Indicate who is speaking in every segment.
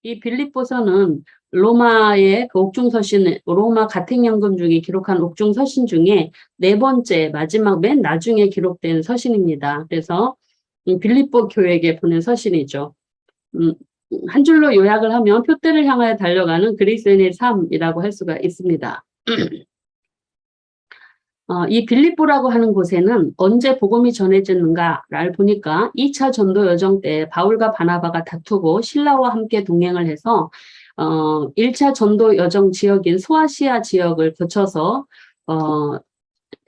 Speaker 1: 이 빌립보서는 로마의 그 옥중서신, 로마 가택연금 중에 기록한 옥중서신 중에 네 번째, 마지막 맨 나중에 기록된 서신입니다. 그래서 빌립보 교회에게 보낸 서신이죠. 한 줄로 요약을 하면 표대를 향하여 달려가는 그리스도인의 삶이라고 할 수가 있습니다. 이 빌립보라고 하는 곳에는 언제 복음이 전해졌는가를 보니까 2차 전도 여정 때 바울과 바나바가 다투고 신라와 함께 동행을 해서 1차 전도 여정 지역인 소아시아 지역을 거쳐서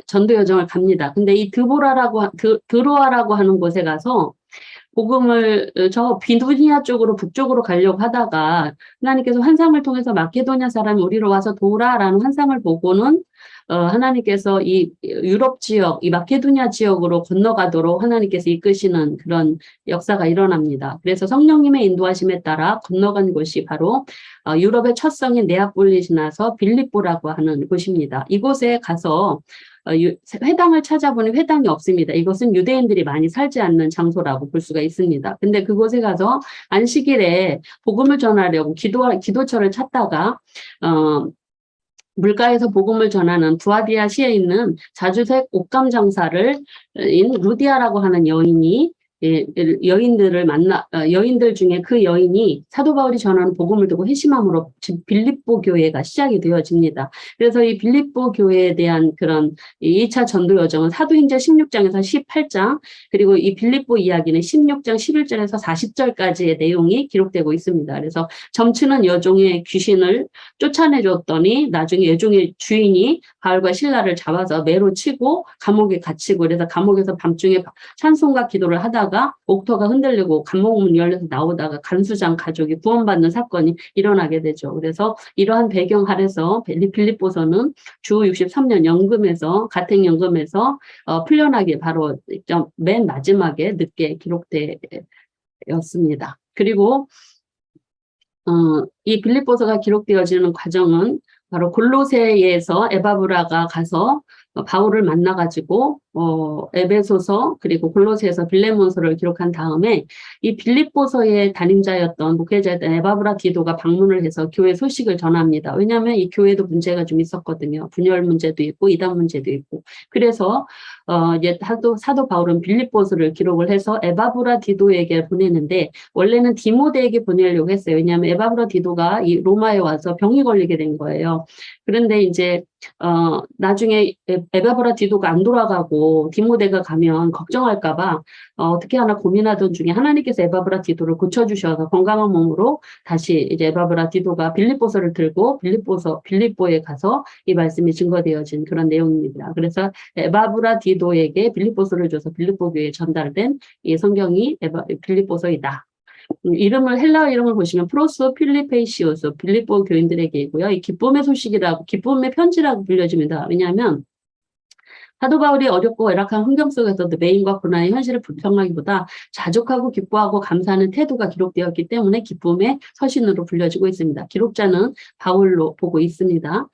Speaker 1: 전도 여정을 갑니다. 근데 이 드로아라고 하는 곳에 가서 복음을 저 비두니아 쪽으로 북쪽으로 가려고 하다가 하나님께서 환상을 통해서 마케도냐 사람이 우리로 와서 도우라라는 환상을 보고는 하나님께서 이 유럽 지역, 이 마케도냐 지역으로 건너가도록 하나님께서 이끄시는 그런 역사가 일어납니다. 그래서 성령님의 인도하심에 따라 건너간 곳이 바로 유럽의 첫 성인 네아폴리스나서 빌립보라고 하는 곳입니다. 이곳에 가서 회당을 찾아보니 회당이 없습니다. 이것은 유대인들이 많이 살지 않는 장소라고 볼 수가 있습니다. 근데 그곳에 가서 안식일에 복음을 전하려고 기도처를 찾다가 물가에서 복음을 전하는 부아디아시에 있는 자주색 옷감 장사를 인 루디아라고 하는 여인이 여인들 중에 그 여인이 사도 바울이 전하는 복음을 듣고 회심함으로 빌립보 교회가 시작이 되어집니다. 그래서 이 빌립보 교회에 대한 그런 2차 전도 여정은 사도행전 16장에서 18장, 그리고 이 빌립보 이야기는 16장 11절에서 40절까지의 내용이 기록되고 있습니다. 그래서 점치는 여종의 귀신을 쫓아내줬더니 나중에 여종의 주인이 바울과 실라를 잡아서 매로 치고 감옥에 갇히고, 그래서 감옥에서 밤중에 찬송과 기도를 하다가 옥터가 흔들리고 감옥문 열려서 나오다가 간수장 가족이 구원받는 사건이 일어나게 되죠. 그래서 이러한 배경 아래서 빌립보서는 주 63년 연금에서 가택연금에서 풀려나기 바로 맨 마지막에 늦게 기록되었습니다. 그리고 이 빌립보서가 기록되어지는 과정은 바로 골로새에서 에바브라가 가서 바울을 만나가지고 에베소서 그리고 골로새에서 빌레몬서를 기록한 다음에 이 빌립보서의 담임자였던 목회자였던 에바브라 디도가 방문을 해서 교회 소식을 전합니다. 왜냐하면 이 교회도 문제가 좀 있었거든요. 분열 문제도 있고 이단 문제도 있고. 그래서 이제 사도 바울은 빌립보서를 기록을 해서 에바브라 디도에게 보내는데, 원래는 디모데에게 보내려고 했어요. 왜냐하면 에바브라 디도가 이 로마에 와서 병이 걸리게 된 거예요. 그런데 이제 나중에 에바브라 디도가 안 돌아가고 디모데가 가면 걱정할까봐 어떻게 하나 고민하던 중에 하나님께서 에바브라 디도를 고쳐주셔서 건강한 몸으로 다시 이제 에바브라 디도가 빌립보서를 들고 빌립보에 가서 이 말씀이 증거되어진 그런 내용입니다. 그래서 에바브라 디도에게 빌립보서를 줘서 빌립보 교회에 전달된 이 성경이 빌립보서이다. 헬라어 이름을 보시면 프로스 필리페이시오스, 빌립보 교인들에게이고요. 이 기쁨의 소식이라고, 기쁨의 편지라고 불려집니다. 왜냐하면 사도 바울이 어렵고 열악한 환경 속에서도 매임과 고난의 현실을 불평하기보다 자족하고 기뻐하고 감사하는 태도가 기록되었기 때문에 기쁨의 서신으로 불려지고 있습니다. 기록자는 바울로 보고 있습니다.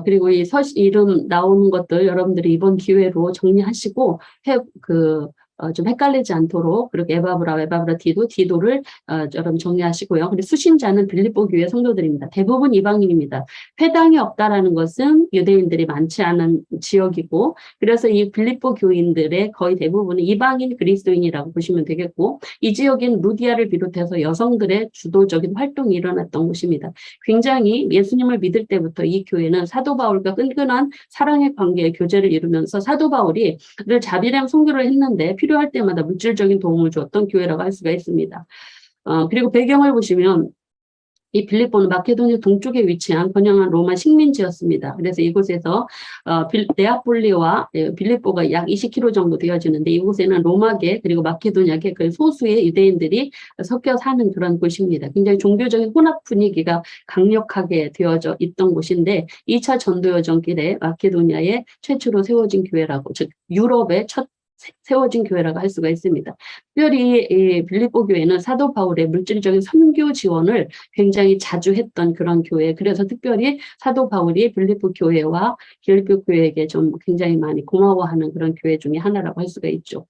Speaker 1: 그리고 이 이름 나오는 것들 여러분들이 이번 기회로 정리하시고 좀 헷갈리지 않도록, 그리고 에바브라 디도를 여러분 정리하시고요. 그리고 수신자는 빌립보 교회 성도들입니다. 대부분 이방인입니다. 회당이 없다라는 것은 유대인들이 많지 않은 지역이고, 그래서 이 빌립보 교인들의 거의 대부분은 이방인 그리스도인이라고 보시면 되겠고, 이 지역인 루디아를 비롯해서 여성들의 주도적인 활동이 일어났던 곳입니다. 굉장히 예수님을 믿을 때부터 이 교회는 사도 바울과 끈끈한 사랑의 관계의 교제를 이루면서 사도 바울이 늘 자비랑 선교를 했는데 필요할 때마다 물질적인 도움을 주었던 교회라고 할 수가 있습니다. 그리고 배경을 보시면 이 빌립보는 마케도니아 동쪽에 위치한 번영한 로마 식민지였습니다. 그래서 이곳에서 네아폴리와 빌립보가 약 20km 정도 되어지는데, 이곳에는 로마계 그리고 마케도니아계 그 소수의 유대인들이 섞여 사는 그런 곳입니다. 굉장히 종교적인 혼합 분위기가 강력하게 되어져 있던 곳인데, 2차 전도 여정길에 마케도니아에 최초로 세워진 교회라고, 즉 유럽의 첫 세워진 교회라고 할 수가 있습니다. 특별히 이 빌립보 교회는 사도 바울의 물질적인 선교 지원을 굉장히 자주 했던 그런 교회. 그래서 특별히 사도 바울이 빌립보 교회와 빌립보 교회에게 좀 굉장히 많이 고마워하는 그런 교회 중에 하나라고 할 수가 있죠.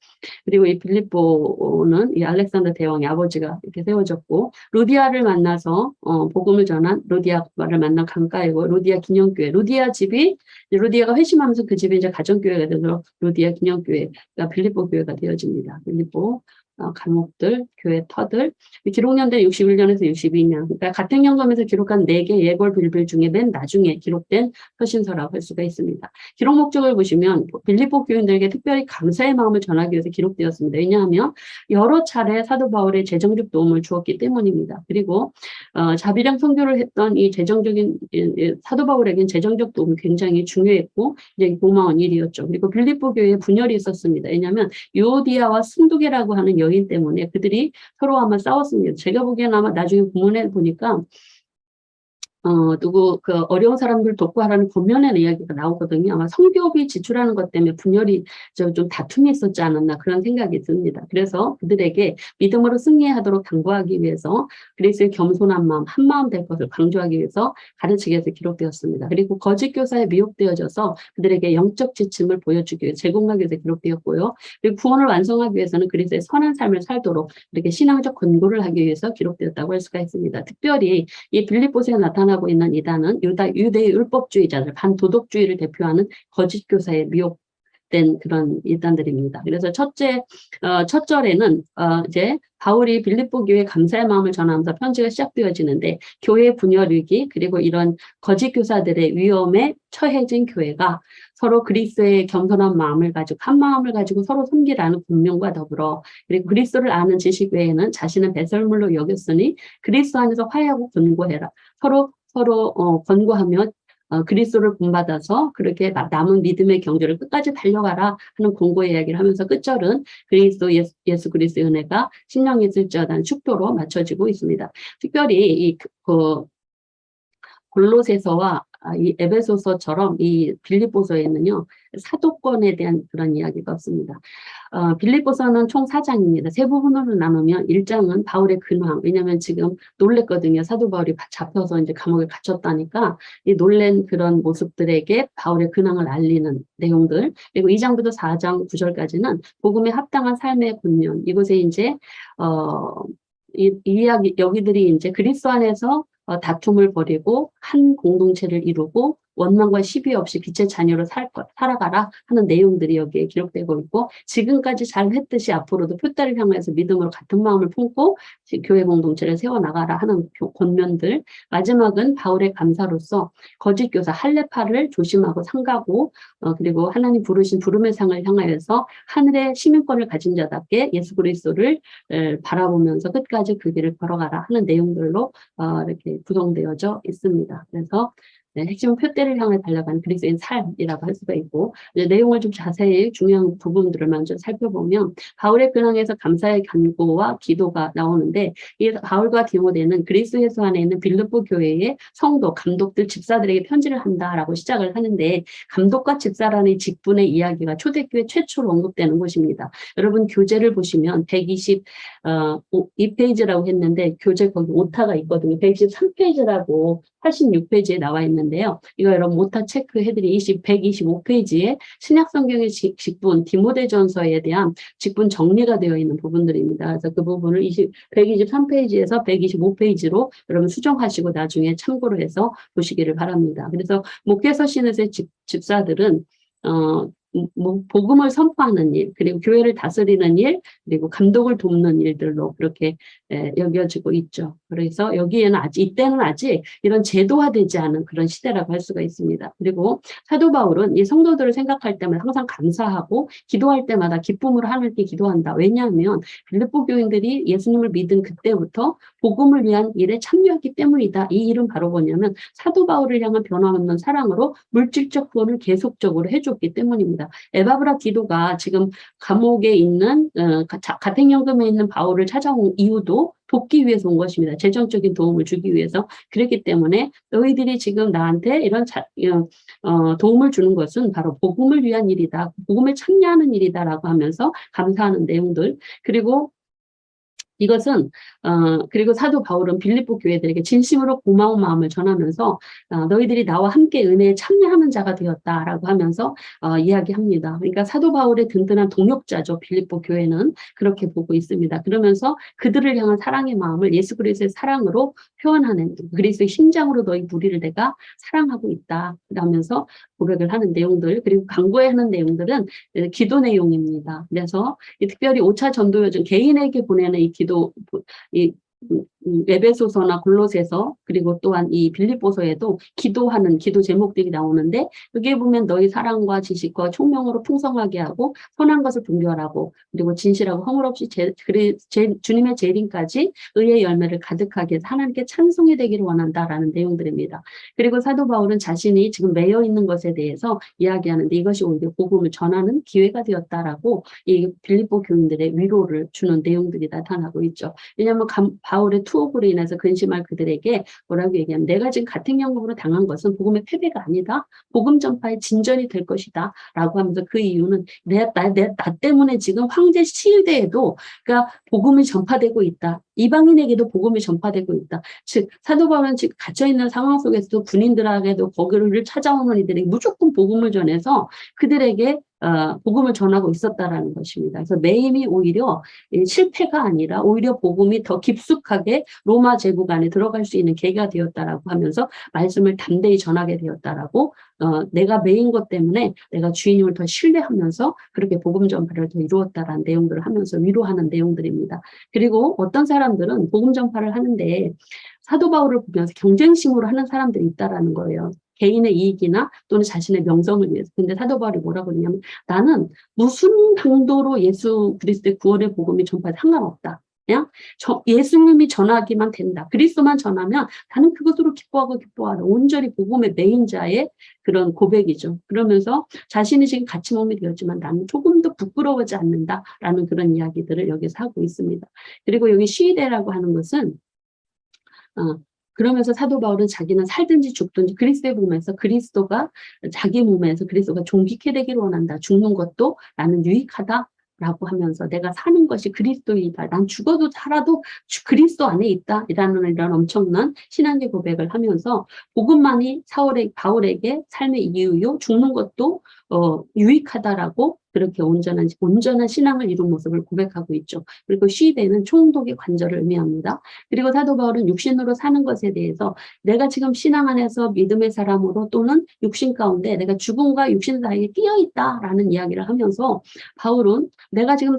Speaker 1: 그리고 이 빌립보는 이 알렉산더 대왕의 아버지가 이렇게 세워졌고, 루디아를 만나서 복음을 전한 루디아를 만난 강가이고, 루디아 기념교회, 루디아 집이 루디아가 회심하면서 그 집이 이제 가정교회가 돼서 루디아 기념교회가 빌립보 교회가 되어집니다. 빌립보 감옥들, 교회 터들, 기록년대 61년에서 62년, 그러니까 같은 연금에서 기록한 4개 예골 빌빌 중에 맨 나중에 기록된 서신서라고 할 수가 있습니다. 기록 목적을 보시면 빌립보 교인들에게 특별히 감사의 마음을 전하기 위해서 기록되었습니다. 왜냐하면 여러 차례 사도 바울의 재정적 도움을 주었기 때문입니다. 그리고 자비랑 선교를 했던 이 재정적인 사도 바울에게는 재정적 도움이 굉장히 중요했고 이제 고마운 일이었죠. 그리고 빌립보 교회에 분열이 있었습니다. 왜냐하면 유오디아와 순두계라고 하는 여인 때문에 그들이 서로 아마 싸웠습니다. 제가 보기에는 아마 나중에 본문에 보니까 어려운 사람들 돕고 하라는 권면의 이야기가 나오거든요. 아마 성교비 지출하는 것 때문에 분열이 좀 다툼이 있었지 않았나 그런 생각이 듭니다. 그래서 그들에게 믿음으로 승리하도록 당부하기 위해서 그리스도의 겸손한 마음, 한 마음 될 것을 강조하기 위해서 가르치기 위해서 기록되었습니다. 그리고 거짓 교사에 미혹되어져서 그들에게 영적 지침을 보여주기 위해 제공하기 위해서 기록되었고요. 그리고 구원을 완성하기 위해서는 그리스도의 선한 삶을 살도록 이렇게 신앙적 권고를 하기 위해서 기록되었다고 할 수가 있습니다. 특별히 이 빌립보서에 나타나고 있는 이단은 유대의 율법주의자들, 반도덕주의를 대표하는 거짓 교사에 미혹된 그런 이단들입니다. 그래서 첫 절에는 이제 바울이 빌립보 교회에 감사의 마음을 전하면서 편지가 시작되어지는데 교회 분열 위기 그리고 이런 거짓 교사들의 위험에 처해진 교회가 서로 그리스도의 겸손한 마음을 가지고 한 마음을 가지고 서로 섬기라는 분명과 더불어 그리고 그리스도를 아는 지식 외에는 자신은 배설물로 여겼으니 그리스도 안에서 화해하고 권고해라. 서로 권고하며 그리스도를 본받아서 그렇게 남은 믿음의 경주를 끝까지 달려가라 하는 권고의 이야기를 하면서 끝절은 그리스도 예수 그리스도의 은혜가 신령이 있을지어다는 축도로 맞춰지고 있습니다. 특별히 골로새서와 이 에베소서처럼 이 빌립보서에는요 사도권에 대한 그런 이야기가 없습니다. 빌립보서는 총 4장입니다. 세 부분으로 나누면 1장은 바울의 근황, 왜냐하면 지금 놀랬거든요. 사도 바울이 잡혀서 이제 감옥에 갇혔다니까 이 놀란 그런 모습들에게 바울의 근황을 알리는 내용들. 그리고 2장부터 4장 9절까지는 복음에 합당한 삶의 권면. 이곳에 이제 이 이야기 여기들이 이제 그리스도 안에서 다툼을 벌이고 한 공동체를 이루고 원망과 시비 없이 빛의 자녀로 살아가라 하는 내용들이 여기에 기록되고 있고 지금까지 잘 했듯이 앞으로도 표대를 향해서 믿음으로 같은 마음을 품고 교회 공동체를 세워나가라 하는 권면들. 마지막은 바울의 감사로서 거짓 교사 할례파를 조심하고 삼가고 그리고 하나님 부르신 부름의 상을 향하여서 하늘의 시민권을 가진 자답게 예수 그리스도를 바라보면서 끝까지 그 길을 걸어가라 하는 내용들로 이렇게 구성되어져 있습니다. 그래서 핵심 표대를 향해 달려가는 그리스도인 삶이라고 할 수가 있고 내용을 좀 자세히 중요한 부분들을 먼저 살펴보면 바울의 근황에서 감사의 간구와 기도가 나오는데 이 바울과 디모데는 그리스도 예수 안에 있는 빌립보 교회의 성도, 감독들, 집사들에게 편지를 한다라고 시작을 하는데 감독과 집사라는 직분의 이야기가 초대교회 최초로 언급되는 곳입니다. 여러분 교재를 보시면 122페이지라고 했는데 교재 거기 오타가 있거든요. 123페이지라고 86페이지에 나와 있는데요. 이거 여러분 오타 체크해드리 125페이지에 신약성경의 직분 디모데전서에 대한 직분 정리가 되어 있는 부분들입니다. 그래서 그 부분을 123페이지에서 125페이지로 여러분 수정하시고 나중에 참고를 해서 보시기를 바랍니다. 그래서 목회서 신으의 집사들은 복음을 선포하는 일, 그리고 교회를 다스리는 일, 그리고 감독을 돕는 일들로 그렇게 여겨지고 있죠. 그래서 여기에는 이때는 아직 이런 제도화되지 않은 그런 시대라고 할 수가 있습니다. 그리고 사도 바울은 이 성도들을 생각할 때마다 항상 감사하고 기도할 때마다 기쁨으로 하늘께 기도한다. 왜냐하면 빌립보 교인들이 예수님을 믿은 그때부터 복음을 위한 일에 참여했기 때문이다. 이 일은 바로 뭐냐면 사도 바울을 향한 변함없는 사랑으로 물질적 구원을 계속적으로 해줬기 때문입니다. 있습니다. 에바브라 기도가 지금 감옥에 있는 가택연금에 있는 바울을 찾아온 이유도 돕기 위해서 온 것입니다. 재정적인 도움을 주기 위해서. 그렇기 때문에 너희들이 지금 나한테 이런 도움을 주는 것은 바로 복음을 위한 일이다. 복음을 참여하는 일이다라고 하면서 감사하는 내용들. 그리고 이것은 그리고 사도 바울은 빌립보 교회들에게 진심으로 고마운 마음을 전하면서 너희들이 나와 함께 은혜에 참여하는 자가 되었다라고 하면서 이야기합니다. 그러니까 사도 바울의 든든한 동역자죠. 빌립보 교회는 그렇게 보고 있습니다. 그러면서 그들을 향한 사랑의 마음을 예수 그리스도의 사랑으로 표현하는 그리스도의 심장으로 너희 무리를 내가 사랑하고 있다. 그러면서 고백을 하는 내용들 그리고 강구해 하는 내용들은 기도 내용입니다. 그래서 특별히 5차 전도여정 개인에게 보내는 이 기도 이 에베소서나 골로새서 그리고 또한 이 빌립보서에도 기도하는 기도 제목들이 나오는데 여기에 보면 너희 사랑과 지식과 총명으로 풍성하게 하고 선한 것을 분별하고 그리고 진실하고 허물 없이 주님의 재림까지 의의 열매를 가득하게 해서 하나님께 찬송이 되기를 원한다라는 내용들입니다. 그리고 사도 바울은 자신이 지금 매여 있는 것에 대해서 이야기하는데 이것이 오히려 복음을 전하는 기회가 되었다라고 이 빌립보 교인들의 위로를 주는 내용들이 나타나고 있죠. 왜냐하면 바울의 투옥으로 인해서 근심할 그들에게 뭐라고 얘기하면 내가 지금 가택연금으로 당한 것은 복음의 패배가 아니다. 복음 전파의 진전이 될 것이다. 라고 하면서 그 이유는 나 때문에 지금 황제 시대에도 그러니까 복음이 전파되고 있다. 이방인에게도 복음이 전파되고 있다. 즉 사도 바울은 지금 갇혀있는 상황 속에서도 군인들에게도 거기를 찾아오는 이들에게 무조건 복음을 전해서 그들에게 복음을 전하고 있었다라는 것입니다. 그래서 매임이 오히려 실패가 아니라 오히려 복음이 더 깊숙하게 로마 제국 안에 들어갈 수 있는 계기가 되었다라고 하면서 말씀을 담대히 전하게 되었다라고 내가 매인 것 때문에 내가 주인님을 더 신뢰하면서 그렇게 복음 전파를 더 이루었다라는 내용들을 하면서 위로하는 내용들입니다. 그리고 어떤 사람들은 복음 전파를 하는데 사도 바울을 보면서 경쟁심으로 하는 사람들이 있다라는 거예요. 개인의 이익이나 또는 자신의 명성을 위해서. 근데 사도 바울이 뭐라고 그러냐면 나는 무슨 강도로 예수 그리스도의 구원의 복음이 전파돼 상관없다. 그냥 예수님이 전하기만 된다. 그리스도만 전하면 나는 그것으로 기뻐하다. 온전히 복음의 매인자의 그런 고백이죠. 그러면서 자신이 지금 같이 몸이 되었지만 나는 조금도 부끄러워하지 않는다라는 그런 이야기들을 여기서 하고 있습니다. 그리고 여기 시대라고 하는 것은 그러면서 사도 바울은 자기는 살든지 죽든지 그리스도의 몸에서 그리스도가 자기 몸에서 그리스도가 존귀케 되기를 원한다. 죽는 것도 나는 유익하다. 라고 하면서 내가 사는 것이 그리스도이다. 난 죽어도 살아도 그리스도 안에 있다. 이런 엄청난 신앙의 고백을 하면서 복음만이 바울에게 삶의 이유요. 죽는 것도 유익하다라고 그렇게 온전한 신앙을 이룬 모습을 고백하고 있죠. 그리고 시대는 총독의 관절을 의미합니다. 그리고 사도 바울은 육신으로 사는 것에 대해서 내가 지금 신앙 안에서 믿음의 사람으로 또는 육신 가운데 내가 죽음과 육신 사이에 끼어 있다라는 이야기를 하면서 바울은 내가 지금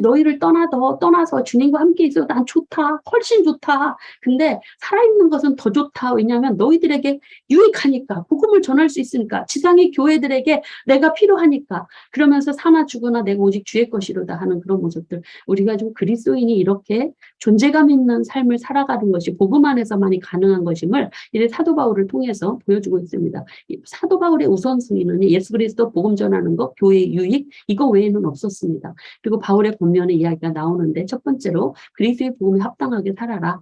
Speaker 1: 너희를 떠나서 주님과 함께 있어도 난 좋다. 훨씬 좋다. 근데 살아있는 것은 더 좋다. 왜냐하면 너희들에게 유익하니까 복음을 전할 수 있으니까 지상의 교회들에게 내가 필요하니까 그러면서 사나 죽으나 내가 오직 주의 것이로다 하는 그런 모습들 우리가 좀 그리스도인이 이렇게 존재감 있는 삶을 살아가는 것이 복음 안에서만이 가능한 것임을 이 사도 바울을 통해서 보여주고 있습니다. 사도 바울의 우선순위는 예수 그리스도 복음 전하는 것, 교회의 유익 이거 외에는 없었습니다. 그리고 바울의 본면의 이야기가 나오는데 첫 번째로 그리스도의 복음에 합당하게 살아라.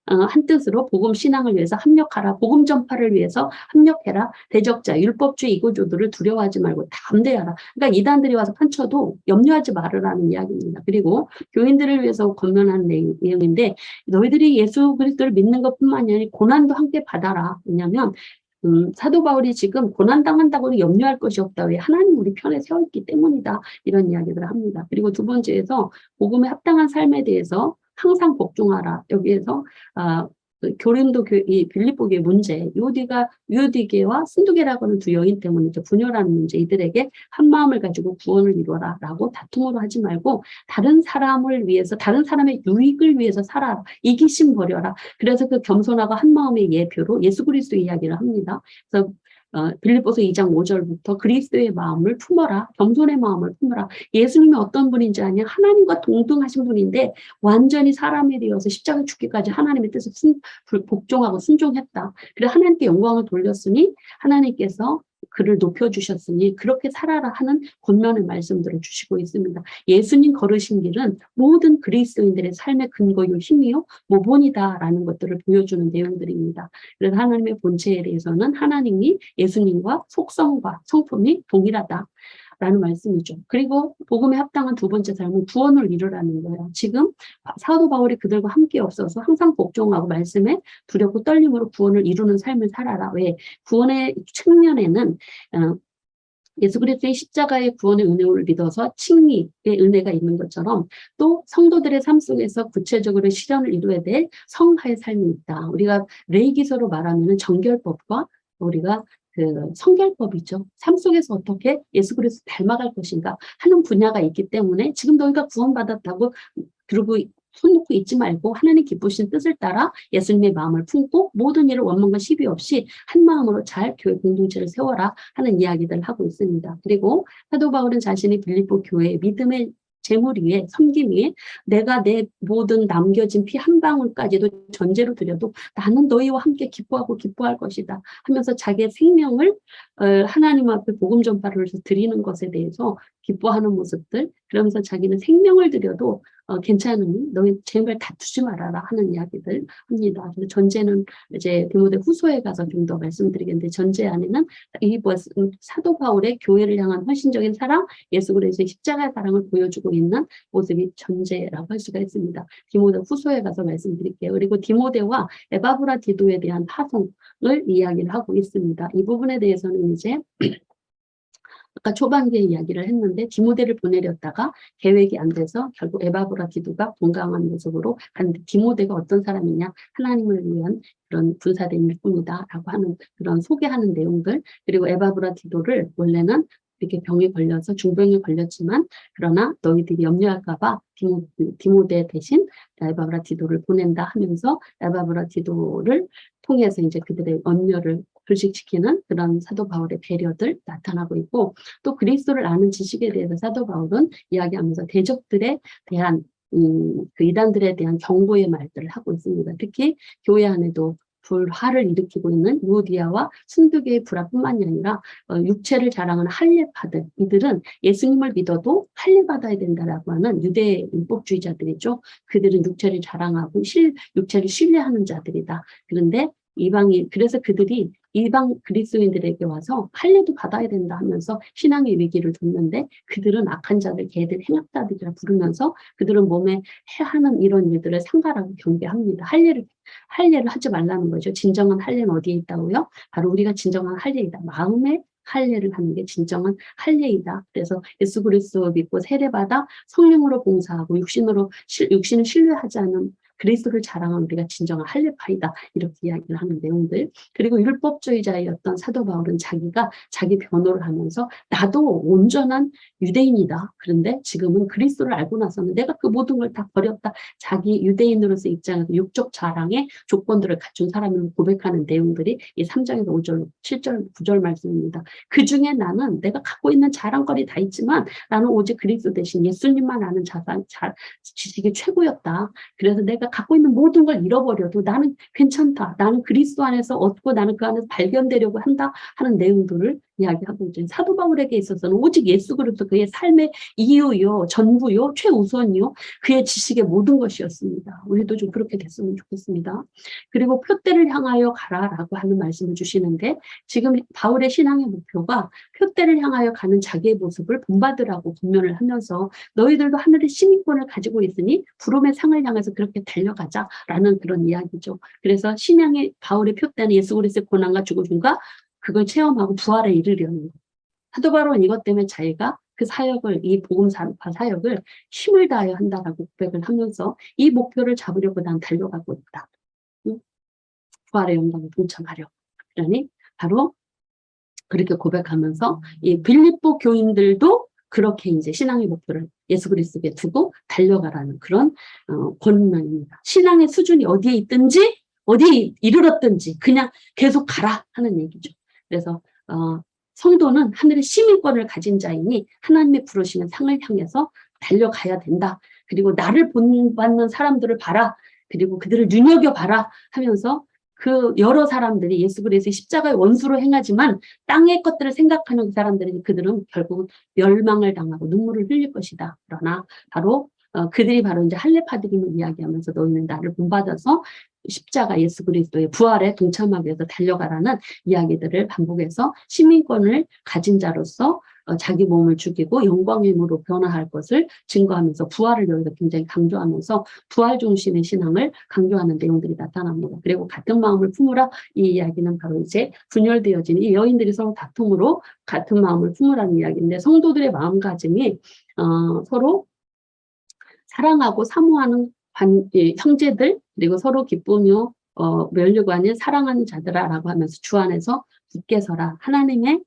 Speaker 1: 한 뜻으로 복음 신앙을 위해서 합력하라. 복음 전파를 위해서 합력해라. 대적자, 율법주의 이고조들을 두려워하지 말고 담대하라. 그러니까 이단들이 와서 판쳐도 염려하지 말으라는 이야기입니다. 그리고 교인들을 위해서 권면하는 내용인데 너희들이 예수 그리스도를 믿는 것뿐만이 아니라 고난도 함께 받아라. 왜냐하면 사도 바울이 지금 고난당한다고 염려할 것이 없다. 왜? 하나님 우리 편에 세워있기 때문이다. 이런 이야기를 합니다. 그리고 두 번째에서 복음에 합당한 삶에 대해서 항상 복종하라. 여기에서 고린도 이 빌립보교의 문제, 유오디게와 순두게라고 하는 두 여인 때문에 이제 분열하는 문제, 이들에게 한 마음을 가지고 구원을 이루어라라고 다툼으로 하지 말고 다른 사람을 위해서, 다른 사람의 유익을 위해서 살아라. 이기심 버려라. 그래서 그 겸손하고 한 마음의 예표로 예수 그리스도 이야기를 합니다. 그래서 빌립보서 2장 5절부터 그리스도의 마음을 품어라. 겸손의 마음을 품어라. 예수님이 어떤 분인지 아냐? 하나님과 동등하신 분인데 완전히 사람이 되어서 십자가 죽기까지 하나님의 뜻을 복종하고 순종했다. 그래서 하나님께 영광을 돌렸으니 하나님께서 그를 높여주셨으니 그렇게 살아라 하는 권면의 말씀들을 주시고 있습니다. 예수님 걸으신 길은 모든 그리스도인들의 삶의 근거요 힘이요 모본이다라는 것들을 보여주는 내용들입니다. 그래서 하나님의 본체에 대해서는 하나님이 예수님과 속성과 성품이 동일하다. 라는 말씀이죠. 그리고 복음에 합당한 두 번째 삶은 구원을 이루라는 거예요. 지금 사도 바울이 그들과 함께 없어서 항상 복종하고 말씀에 두렵고 떨림으로 구원을 이루는 삶을 살아라. 왜? 구원의 측면에는 예수 그리스도의 십자가의 구원의 은혜를 믿어서 칭의의 은혜가 있는 것처럼 또 성도들의 삶 속에서 구체적으로 실현을 이루어야 될 성화의 삶이 있다. 우리가 레위기서로 말하면 정결법과 우리가 그 성결법이죠. 삶 속에서 어떻게 예수 그리스도 닮아갈 것인가 하는 분야가 있기 때문에 지금 너희가 구원받았다고 그리고 손 놓고 있지 말고 하나님 기쁘신 뜻을 따라 예수님의 마음을 품고 모든 일을 원망과 시비 없이 한 마음으로 잘 교회 공동체를 세워라 하는 이야기들을 하고 있습니다. 그리고 사도 바울은 자신이 빌립보 교회의 믿음의 재물 위에 섬김 위에 내가 내 모든 남겨진 피 한 방울까지도 전제로 드려도 나는 너희와 함께 기뻐하고 기뻐할 것이다 하면서 자기의 생명을 하나님 앞에 복음 전파를 위해서 드리는 것에 대해서 기뻐하는 모습들 그러면서 자기는 생명을 드려도 괜찮으니 너희 제발 다투지 말아라 하는 이야기들 합니다. 그래서 전제는 이제 디모데 후서에 가서 좀 더 말씀드리겠는데 전제 안에는 이 사도 바울의 교회를 향한 헌신적인 사랑, 예수 그리스도의 십자가의 사랑을 보여주고 있는 모습이 전제라고 할 수가 있습니다. 디모데 후서에 가서 말씀드릴게요. 그리고 디모데와 에바브라디도에 대한 파송을 이야기를 하고 있습니다. 이 부분에 대해서는 이제 아까 초반기에 이야기를 했는데 디모데를 보내렸다가 계획이 안 돼서 결국 에바브라디도가 건강한 모습으로 갔는데 디모데가 어떤 사람이냐 하나님을 위한 그런 분사된 일꾼이다라고 하는 그런 소개하는 내용들 그리고 에바브라디도를 원래는 이렇게 병에 걸려서 중병에 걸렸지만 그러나 너희들이 염려할까 봐 디모데 대신 에바브라디도를 보낸다 하면서 에바브라디도를 통해서 이제 그들의 염려를 불식시키는 그런 사도 바울의 배려들 나타나고 있고 또 그리스도를 아는 지식에 대해서 사도 바울은 이야기하면서 대적들에 대한 그 이단들에 대한 경고의 말들을 하고 있습니다. 특히 교회 안에도 불화를 일으키고 있는 유디아와 순두교의 불화뿐만이 아니라 육체를 자랑하는 할례파들 이들은 예수님을 믿어도 할례받아야 된다라고 하는 유대 율법주의자들이죠. 그들은 육체를 자랑하고 육체를 신뢰하는 자들이다. 그런데 그래서 그들이 이방 그리스도인들에게 와서 할례도 받아야 된다 하면서 신앙의 위기를 줬는데 그들은 악한 자들, 개들, 행악자들이라 부르면서 그들은 몸에 해하는 이런 일들을 상가라고 경계합니다. 할례를 하지 말라는 거죠. 진정한 할례는 어디에 있다고요? 바로 우리가 진정한 할례이다. 마음의 할례를 하는 게 진정한 할례이다. 그래서 예수 그리스도 믿고 세례받아 성령으로 봉사하고 육신을 신뢰하지 않은 그리스도를 자랑한 우리가 진정한 할례파이다. 이렇게 이야기를 하는 내용들. 그리고 율법주의자였던 사도 바울은 자기가 자기 변호를 하면서 나도 온전한 유대인이다. 그런데 지금은 그리스도를 알고 나서는 내가 그 모든 걸 다 버렸다. 자기 유대인으로서 입장에서 육적 자랑의 조건들을 갖춘 사람을 고백하는 내용들이 이 3장에서 5절, 7절, 9절 말씀입니다. 그 중에 나는 내가 갖고 있는 자랑거리 다 있지만 나는 오직 그리스도 대신 예수님만 아는 지식이 최고였다. 그래서 내가 갖고 있는 모든 걸 잃어버려도 나는 괜찮다. 나는 그리스도 안에서 얻고 나는 그 안에서 발견되려고 한다 하는 내용들을 이야기하고 있죠. 사도 바울에게 있어서는 오직 예수 그리스도 그의 삶의 이유요, 전부요, 최우선이요, 그의 지식의 모든 것이었습니다. 우리도 좀 그렇게 됐으면 좋겠습니다. 그리고 표대를 향하여 가라라고 하는 말씀을 주시는데 지금 바울의 신앙의 목표가 표대를 향하여 가는 자기의 모습을 본받으라고 권면을 하면서 너희들도 하늘의 시민권을 가지고 있으니 부름의 상을 향해서 그렇게 달려가자라는 그런 이야기죠. 그래서 신앙의 바울의 표대는 예수 그리스도의 고난과 죽으심과 그걸 체험하고 부활에 이르려는 거예요. 사도 바울은 이것 때문에 자기가 그 사역을, 이 복음 사역을 힘을 다하여 한다라고 고백을 하면서 이 목표를 잡으려고 난 달려가고 있다. 부활의 영광에 동참하려고. 그러니 바로 그렇게 고백하면서 이 빌립보 교인들도 그렇게 이제 신앙의 목표를 예수 그리스도에 두고 달려가라는 그런 권면입니다. 신앙의 수준이 어디에 있든지 어디에 이르렀든지 그냥 계속 가라 하는 얘기죠. 그래서 성도는 하늘의 시민권을 가진 자이니 하나님의 부르시는 상을 향해서 달려가야 된다. 그리고 나를 본받는 사람들을 봐라. 그리고 그들을 눈여겨봐라 하면서 그 여러 사람들이 예수 그리스도의 십자가의 원수로 행하지만 땅의 것들을 생각하는 그 사람들이 그들은 결국 멸망을 당하고 눈물을 흘릴 것이다. 그러나 바로 그들이 바로 이제 할례파드림을 이야기하면서 너희는 나를 본받아서 십자가 예수 그리스도의 부활에 동참하기 위해서 달려가라는 이야기들을 반복해서 시민권을 가진 자로서 자기 몸을 죽이고 영광의 힘으로 변화할 것을 증거하면서 부활을 여기서 굉장히 강조하면서 부활 중심의 신앙을 강조하는 내용들이 나타납니다. 그리고 같은 마음을 품으라, 이 이야기는 바로 이제 분열되어진 이 여인들이 서로 다툼으로 같은 마음을 품으라는 이야기인데, 성도들의 마음가짐이 서로 사랑하고 사모하는 형제들, 그리고 서로 기쁘며 멸류가 아닌 사랑하는 자들아라고 하면서 주 안에서 굳게 서라, 하나님의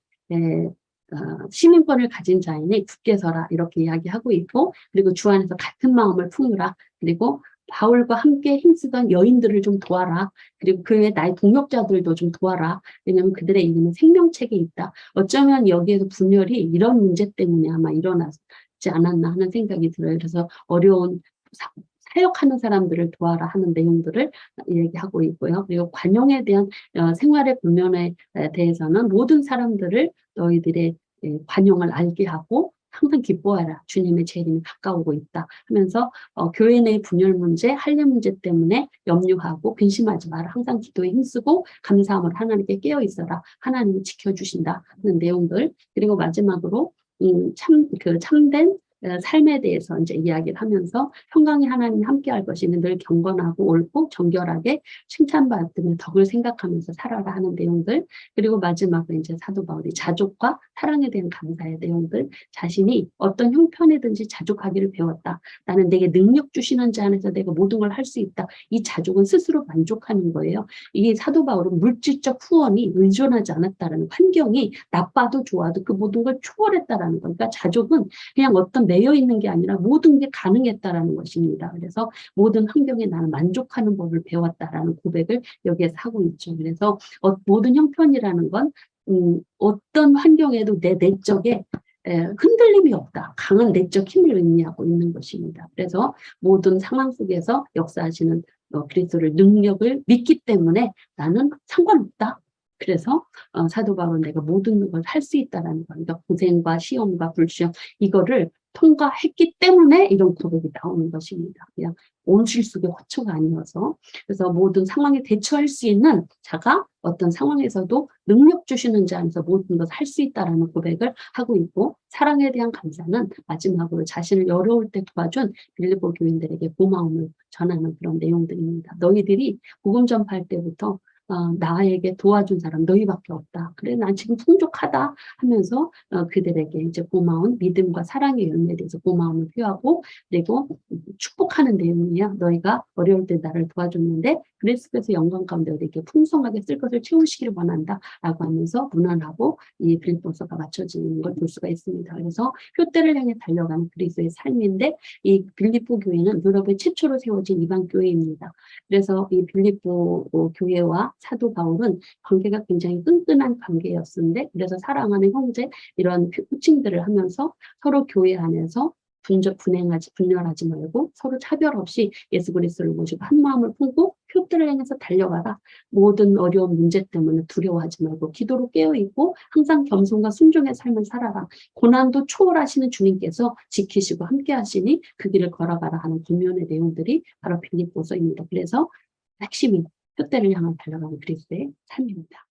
Speaker 1: 시민권을 가진 자이니 굳게 서라, 이렇게 이야기하고 있고, 그리고 주 안에서 같은 마음을 품으라, 그리고 바울과 함께 힘쓰던 여인들을 좀 도와라, 그리고 그 외에 나의 동역자들도 좀 도와라. 왜냐하면 그들의 이름은 생명책에 있다. 어쩌면 여기에서 분열이 이런 문제 때문에 아마 일어나지 않았나 하는 생각이 들어요. 그래서 어려운 사역하는 사람들을 도와라 하는 내용들을 얘기하고 있고요. 그리고 관용에 대한 생활의 분면에 대해서는 모든 사람들을 너희들의 관용을 알게 하고 항상 기뻐하라. 주님의 재림이 가까우고 있다 하면서 교회 내 분열 문제, 할례 문제 때문에 염려하고 근심하지 마라. 항상 기도에 힘쓰고 감사함을 하나님께 깨어 있어라. 하나님이 지켜주신다 하는 내용들. 그리고 마지막으로 참된 삶에 대해서 이제 이야기를 하면서 평강의 하나님이 함께할 것이니 늘 경건하고 옳고 정결하게 칭찬받으며 덕을 생각하면서 살아라 하는 내용들. 그리고 마지막으로 이제 사도 바울이 자족과 사랑에 대한 감사의 내용들, 자신이 어떤 형편이든지 자족하기를 배웠다. 나는 내게 능력 주시는 자 안에서 내가 모든 걸 할 수 있다. 이 자족은 스스로 만족하는 거예요. 이 사도 바울은 물질적 후원이 의존하지 않았다라는, 환경이 나빠도 좋아도 그 모든 걸 초월했다라는 거니까 자족은 그냥 어떤 매여 있는 게 아니라 모든 게 가능했다라는 것입니다. 그래서 모든 환경에 나는 만족하는 법을 배웠다라는 고백을 여기에서 하고 있죠. 그래서 모든 형편이라는 건 어떤 환경에도 내 내적에 흔들림이 없다. 강한 내적 힘을 의미하고 있는 것입니다. 그래서 모든 상황 속에서 역사하시는 그리스도를 능력을 믿기 때문에 나는 상관없다. 그래서 사도 바울은 내가 모든 걸 할 수 있다라는 거, 그러니까 고생과 시험과 불시험 이거를 통과했기 때문에 이런 고백이 나오는 것입니다. 그냥 온 실속의 화초가 아니어서. 그래서 모든 상황에 대처할 수 있는 자가 어떤 상황에서도 능력 주시는 자 안에서 모든 것을 할 수 있다라는 고백을 하고 있고, 사랑에 대한 감사는 마지막으로 자신을 어려울 때 도와준 빌립보 교인들에게 고마움을 전하는 그런 내용들입니다. 너희들이 복음 전파할 때부터 나에게 도와준 사람 너희밖에 없다. 그래, 난 지금 풍족하다 하면서 그들에게 이제 고마운 믿음과 사랑의 열매에 대해서 고마움을 표하고, 그리고 축복하는 내용이야. 너희가 어려울 때 나를 도와줬는데 그리스도께서 영광 가운데 너희에게 풍성하게 쓸 것을 채우시기를 원한다 라고 하면서 무난하고 이 빌립보서가 맞춰지는 걸 볼 수가 있습니다. 그래서 표대를 향해 달려가는 그리스도의 삶인데, 이 빌립보 교회는 유럽의 최초로 세워진 이방 교회입니다. 그래서 이 빌립보 교회와 사도 바울은 관계가 굉장히 끈끈한 관계였는데, 그래서 사랑하는 형제 이런 호칭들을 하면서 서로 교회 안에서 분열하지 말고 서로 차별 없이 예수 그리스도를 모시고 한 마음을 품고 표들을 향해서 달려가라. 모든 어려운 문제 때문에 두려워하지 말고 기도로 깨어있고 항상 겸손과 순종의 삶을 살아라. 고난도 초월하시는 주님께서 지키시고 함께 하시니 그 길을 걸어가라 하는 권면의 내용들이 바로 빌립보서입니다. 그래서 핵심이 표대를 향해 달려가는 그리스도의 삶입니다.